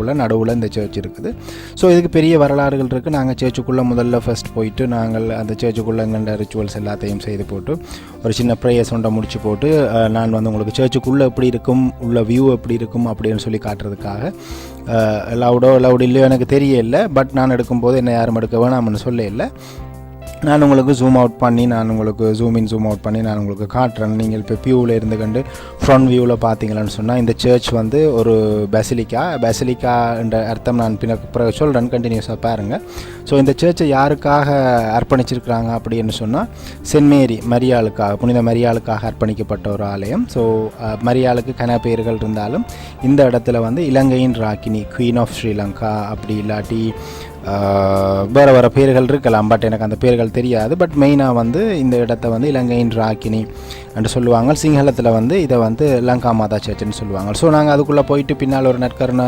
கதவுல நடுவில் இந்த சர்ச் இருக்குது. ஸோ இதுக்கு பெரிய வரலாறுகள் இருக்குது. நாங்கள் சர்ச்சுக்குள்ளே முதல்ல ஃபர்ஸ்ட் போயிட்டு நாங்கள் அந்த சர்ச்சுக்குள்ளே எங்கள்ட ரிச்சுவல்ஸ் எல்லாத்தையும் செய்து போட்டு ஒரு சின்ன ப்ரேயர்ஸ் ஒன்றை முடிச்சு போட்டு நான் வந்து உங்களுக்கு சர்ச்சுக்குள்ளே எப்படி இருக்கும், உள்ள வியூ எப்படி இருக்கும் அப்படின்னு சொல்லி காட்டுறதுக்காக லவுடோ இல்லையோ எனக்கு தெரியல. பட் நான் எடுக்கும்போது என்ன யாரும் எடுக்க வேணாம்னு சொல்ல இல்லை. நான் உங்களுக்கு ஜூம் அவுட் பண்ணி நான் உங்களுக்கு காட்டுறேன். நீங்கள் இப்போ வியூவில் இருந்து கண்டு ஃப்ரண்ட் வியூவில் பார்த்தீங்களான்னு சொன்னால் இந்த சர்ச் வந்து ஒரு பேசிலிக்கான்ற அர்த்தம் நான் பிறகு சொல்கிறேன், கண்டினியூஸாக பாருங்கள். ஸோ இந்த சர்ச்சை யாருக்காக அர்ப்பணிச்சிருக்கிறாங்க அப்படின்னு சொன்னால் சென்ட் மேரி மரியாளுக்காக, புனித மரியாளுக்காக அர்ப்பணிக்கப்பட்ட ஒரு ஆலயம். ஸோ மரியாளுக்கு கன பேர்கள் இருந்தாலும் இந்த இடத்துல வந்து இலங்கையின் ராக்கினி, குவீன் ஆஃப் ஸ்ரீலங்கா, அப்படி இல்லாட்டி வேறு பேர்கள் இருக்கலாம். பட் எனக்கு அந்த பேர்கள் தெரியாது. பட் மெயினாக வந்து இந்த இடத்த வந்து இலங்கையின் ராக்கினி என்று சொல்லுவாங்க. சிங்களத்தில் வந்து இதை வந்து லங்கா மாதா சர்ச்சுன்னு சொல்லுவாங்க. ஸோ நாங்கள் அதுக்குள்ளே போயிட்டு பின்னால் ஒரு நற்கருணை